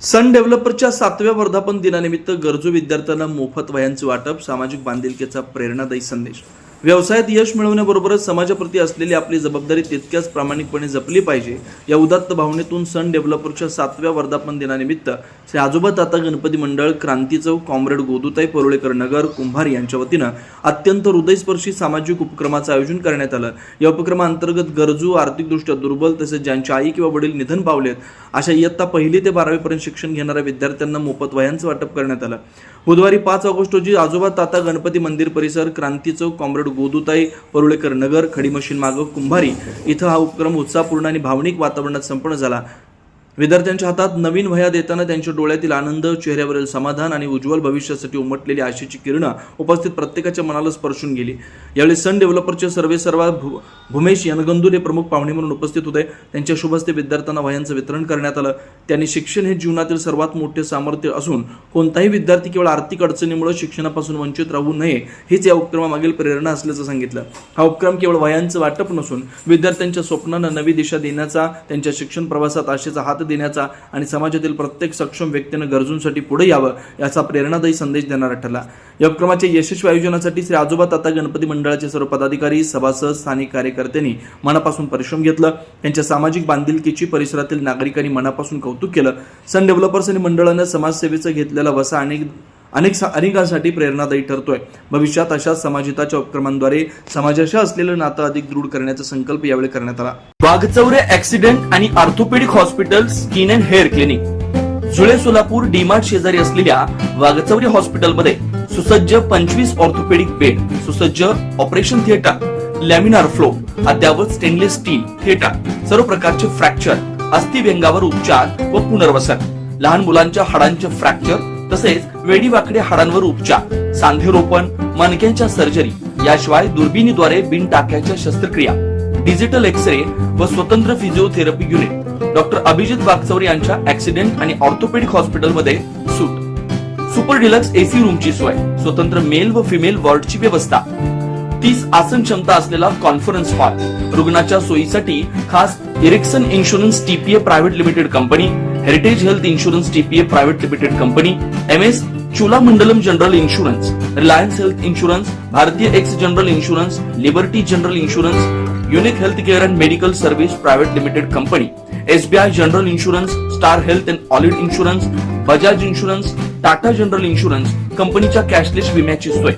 सन डेव्हलपरच्या 7व्या वर्धापन दिनानिमित्त गरजू विद्यार्थ्यांना मोफत वह्यांचे वाटप, सामाजिक बांधिलकीचा प्रेरणादायी संदेश। व्यवसायात यश मिळवण्याबरोबरच समाजाप्रती असलेली आपली जबाबदारी तितक्याच प्रामाणिकपणे जपली पाहिजे या उदात्त भावनेतून सन डेव्हलपरच्या 7व्या वर्धापन दिनानिमित्त श्री आजोबा ताता गणपती मंडळ, क्रांती चौक, कॉम्रेड गोदूताई परुळेकर नगर, कुंभार यांच्या वतीनं अत्यंत हृदयस्पर्शी सामाजिक उपक्रमाचं आयोजन करण्यात आलं। या उपक्रमाअंतर्गत गरजू, आर्थिकदृष्ट्या दुर्बल तसेच ज्यांच्या आई किंवा वडील निधन पावलेत अशा इयत्ता 1ली ते 12वी पर्यंत शिक्षण घेणाऱ्या विद्यार्थ्यांना मोफत वह्यांचं वाटप करण्यात आलं। बुधवारी 5 ऑगस्ट रोजी आजोबा ताता गणपती मंदिर परिसर, क्रांती चौक, कॉम्रेड गोदूताई परुळेकर नगर, खडी मशीन मार्ग, कुंभारी इथं हा उपक्रम उत्साहपूर्ण आणि भावनिक वातावरणात संपन्न झाला। विद्यार्थ्यांच्या हातात नवीन वह्या देताना त्यांच्या डोळ्यातील आनंद, चेहऱ्यावरील समाधान आणि उज्ज्वल भविष्यासाठी उमटलेली आशेची किरणं उपस्थित प्रत्येकाच्या मनाला स्पर्शून गेली। यावेळी सन डेव्हलपरचे सर्वेसर्वा भूमेश यनगंदुले प्रमुख पाहुणे म्हणून उपस्थित होते। त्यांच्या शुभ हस्ते विद्यार्थ्यांना वह्यांचं वितरण करण्यात आलं। त्यांनी शिक्षण हे जीवनातील सर्वात मोठे सामर्थ्य असून कोणताही विद्यार्थी केवळ आर्थिक अडचणीमुळे शिक्षणापासून वंचित राहू नये हीच या उपक्रमामागील प्रेरणा असल्याचं सांगितलं। हा उपक्रम केवळ वह्यांचं वाटप नसून विद्यार्थ्यांच्या स्वप्नांना नवी दिशा देण्याचा, त्यांच्या शिक्षण प्रवासात आशेचा हात देण्याचा आणि समाजातील प्रत्येक सक्षम व्यक्तीनं गरजूंसाठी पुढे यावं याचा प्रेरणादायी संदेश देणारा ठरला। या उपक्रमाच्या यशस्वी आयोजनासाठी श्री आजोबा ताता गणपती मंडळाचे सर्व पदाधिकारी, सभासद, स्थानिक कार्यकर्त्यांनी मनापासून परिश्रम घेतलं। त्यांच्या सामाजिक बांधिलकीची परिसरातील नागरिकांनी मनापासून कौतुक केलं। सन डेव्हलपर्स आणि मंडळानं समाजसेवेचा घेतलेला वसा अनेकांसाठी प्रेरणादायी ठरतोय। भविष्यात अशा समाजहिताच्या उपक्रमांद्वारे समाजाशी असलेलं नातं अधिक दृढ करण्याचा संकल्प यावेळी करण्यात आला। वाघचौरे ऍक्सिडेंट आणि orthopaedic hospital, skin and hair clinic, जुळे सोलापूर डीमार्ट शेजारी असलेल्या वाघचौरे हॉस्पिटलमध्ये सुसज्ज 25 ऑर्थोपेडिक बेड, सुसज्ज ऑपरेशन थिएटर, लॅमिनार फ्लो, अद्यावत स्टेनलेस स्टील थिएटर, सर्व प्रकारचे फ्रॅक्चर, अस्थिव्यंगावर उपचार व पुनर्वसन, लहान मुलांच्या हाडांचे फ्रॅक्चर तसेच वेडीवाकड्या हाडांवर उपचार, सांधेरोपण, मणक्यांच्या सर्जरी, याशिवाय दुर्बिणीद्वारे बिन टाक्याच्या शस्त्रक्रिया, डिजिटल एक्सरे व स्वतंत्र physiotherapy unit. Doctor Abhijit Waghchaure यांच्या ऍक्सिडेंट आणि ऑर्थोपेडिक हॉस्पिटलमध्ये सूट, सुपर डिलक्स एसी रूमची सोय, स्वतंत्र मेल व फिमेल वॉर्डची व्यवस्था, 30 आसन क्षमता असलेला कॉन्फरन्स हॉल, रुग्णाच्या सोयीसाठी खास Ericson insurance TPA private limited company, Heritage health insurance TPA private limited company, MS Cholamandalam general insurance, Reliance health insurance, Bharatiya AXA general insurance, Liberty general insurance, unique health care and medical service private limited company, SBI general insurance, Star health and allied insurance, Bajaj insurance, Tata general insurance कंपनीच्या cashless विम्याची सोय।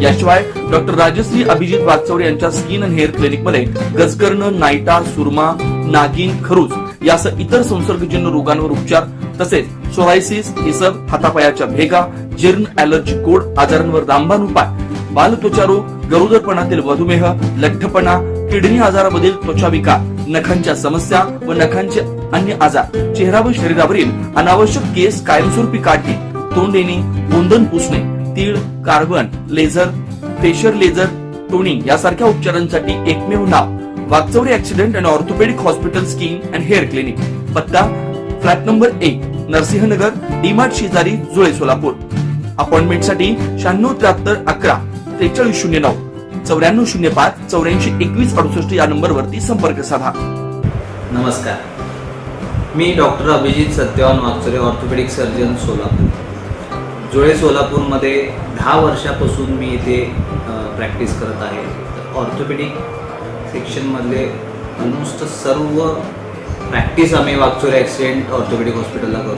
याशिवाय doctor Rajshri Abhijit Waghchaure यांच्या skin and hair clinic मध्ये गजकर्ण, नायटा, सुरमा, नागिन, खरूज यासह इतर संसर्गजन्य रोगांवर उपचार तसेच सोरायसिस, इसब, हातापायाच्या भेगा, जीर्ण, ॲलर्जी, कोड आजारांवर रामबाण उपाय, बालत्वचा रोग, गरोदरपणातील मधुमेह, लठ्ठपणा, किडनी आजारामधील त्वचा विकार, नखांच्या समस्या व नखांचे अन्य आजार, चेहरा व शरीरावरील अनावश्यक केस कायमस्वरूपी काढणे, तोंड येणे, गोंधन पुसणे, तीळ, carbon, laser, facial laser, toning यासारख्या उपचारांसाठी एकमेव नाव वाघचौरे ऍक्सिडेंट आणि orthopaedic hospital, skin and hair clinic. पत्ता फ्लॅट नंबर 1, नरसिंहनगर, डीमार्ट शेजारी, जुळे सोलापूर। अपॉइंटमेंटसाठी 9673 11 4309 9405 84 21 68 या नंबरवरती संपर्क साधा। नमस्कार, मी doctor Abhijit Satyawan Waghchaure, orthopaedic surgeon, Solapur. Jule सोलापूरमध्ये 10 वर्षापासून मी इथे प्रॅक्टिस करत आहे। ऑर्थोपेडिक सेक्शनमधले ऑलमोस्ट सर्व प्रॅक्टिस आम्ही वाघचौरे ॲक्सिडेंट ऑर्थोपेडिक हॉस्पिटलला करतो।